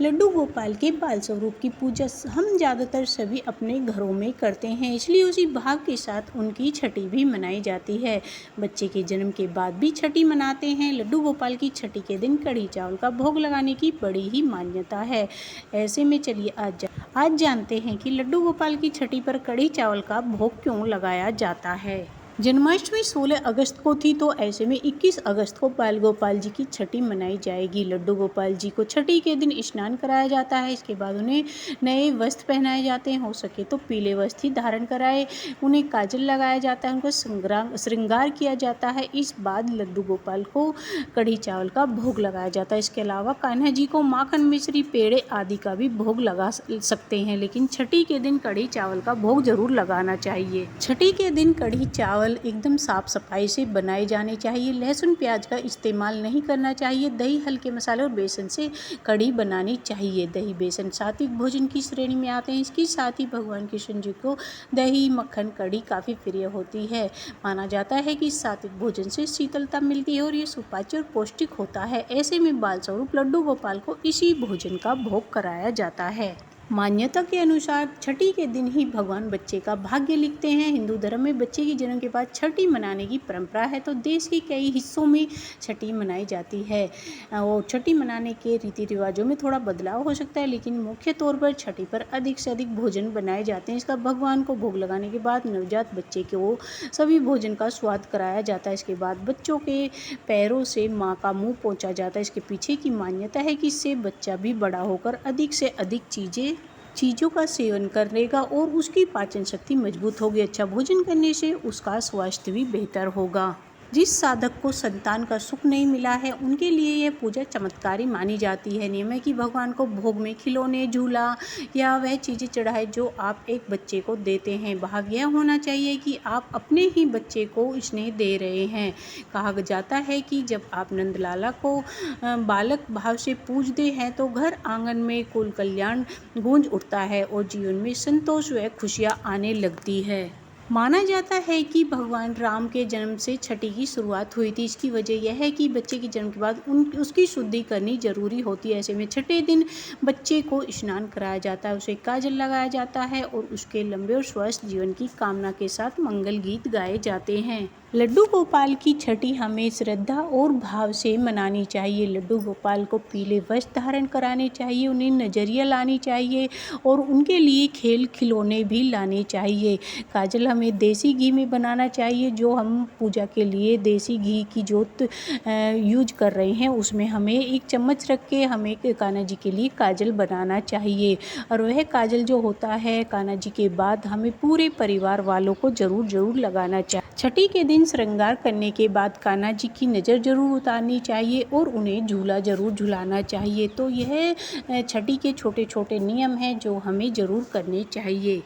लड्डू गोपाल के बाल स्वरूप की पूजा हम ज़्यादातर सभी अपने घरों में करते हैं, इसलिए उसी भाव के साथ उनकी छठी भी मनाई जाती है। बच्चे के जन्म के बाद भी छठी मनाते हैं। लड्डू गोपाल की छठी के दिन कढ़ी चावल का भोग लगाने की बड़ी ही मान्यता है। ऐसे में चलिए आज जानते हैं कि लड्डू गोपाल की छठी पर कढ़ी चावल का भोग क्यों लगाया जाता है। जन्माष्टमी 16 अगस्त को थी, तो ऐसे में 21 अगस्त को बाल गोपाल जी की छठी मनाई जाएगी। लड्डू गोपाल जी को छठी के दिन स्नान कराया जाता है। इसके बाद उन्हें नए वस्त्र पहनाए जाते हैं, हो सके तो पीले वस्त्र ही धारण कराए। उन्हें काजल लगाया जाता है, उनको श्रृंगार किया जाता है। इस बाद लड्डू गोपाल को कढ़ी चावल का भोग लगाया जाता है। इसके अलावा कान्हा जी को माखन मिश्री पेड़े आदि का भी भोग लगा सकते हैं, लेकिन छठी के दिन कढ़ी चावल का भोग जरूर लगाना चाहिए। छठी के दिन कढ़ी चावल एकदम साफ सफाई से बनाए जाने चाहिए। लहसुन प्याज का इस्तेमाल नहीं करना चाहिए। दही, हल्के मसाले और बेसन से कढ़ी बनानी चाहिए। दही बेसन सात्विक भोजन की श्रेणी में आते हैं। इसके साथ ही भगवान कृष्ण जी को दही मक्खन कढ़ी काफ़ी प्रिय होती है। माना जाता है कि सात्विक भोजन से शीतलता मिलती है और ये सुपाच्य और पौष्टिक होता है। ऐसे में बाल स्वरूप लड्डू गोपाल को इसी भोजन का भोग कराया जाता है। मान्यता के अनुसार छठी के दिन ही भगवान बच्चे का भाग्य लिखते हैं। हिंदू धर्म में बच्चे के जन्म के बाद छठी मनाने की परंपरा है, तो देश के कई हिस्सों में छठी मनाई जाती है। और छठी मनाने के रीति रिवाजों में थोड़ा बदलाव हो सकता है, लेकिन मुख्य तौर पर छठी पर अधिक से अधिक भोजन बनाए जाते हैं। इसका भगवान को भोग लगाने के बाद नवजात बच्चे को सभी भोजन का स्वाद कराया जाता है। इसके बाद बच्चों के पैरों से माँ का मुँह पोंछा जाता है। इसके पीछे की मान्यता है कि इससे बच्चा भी बड़ा होकर अधिक से अधिक चीज़ों का सेवन करेगा और उसकी पाचन शक्ति मजबूत होगी। अच्छा भोजन करने से उसका स्वास्थ्य भी बेहतर होगा। जिस साधक को संतान का सुख नहीं मिला है, उनके लिए यह पूजा चमत्कारी मानी जाती है। नियम है कि भगवान को भोग में खिलौने, झूला या वह चीज़ें चढ़ाए जो आप एक बच्चे को देते हैं। भाव यह होना चाहिए कि आप अपने ही बच्चे को स्नेह दे रहे हैं। कहा जाता है कि जब आप नंदलाला को बालक भाव से पूजते हैं तो घर आंगन में कुल कल्याण गूंज उठता है और जीवन में संतोष व खुशियाँ आने लगती है। माना जाता है कि भगवान राम के जन्म से छठी की शुरुआत हुई थी। इसकी वजह यह है कि बच्चे के जन्म के बाद उसकी शुद्धि करनी जरूरी होती है। ऐसे में छठे दिन बच्चे को स्नान कराया जाता है, उसे काजल लगाया जाता है और उसके लंबे और स्वस्थ जीवन की कामना के साथ मंगल गीत गाए जाते हैं। लड्डू गोपाल की छठी हमें श्रद्धा और भाव से मनानी चाहिए। लड्डू गोपाल को पीले वस्त्र धारण कराने चाहिए, उन्हें नजरिया लानी चाहिए और उनके लिए खेल खिलौने भी लाने चाहिए। काजल हमें देसी घी में बनाना चाहिए। जो हम पूजा के लिए देसी घी की जोत यूज कर रहे हैं, उसमें हमें एक चम्मच रख के हमें कान्हा जी के लिए काजल बनाना चाहिए। और वह काजल जो होता है कान्हा जी के बाद हमें पूरे परिवार वालों को जरूर लगाना चाहिए। छठी के दिन श्रृंगार करने के बाद कान्हा जी की नज़र जरूर उतारनी चाहिए और उन्हें झूला जरूर झुलाना चाहिए। तो यह छठी के छोटे छोटे नियम हैं जो हमें जरूर करने चाहिए।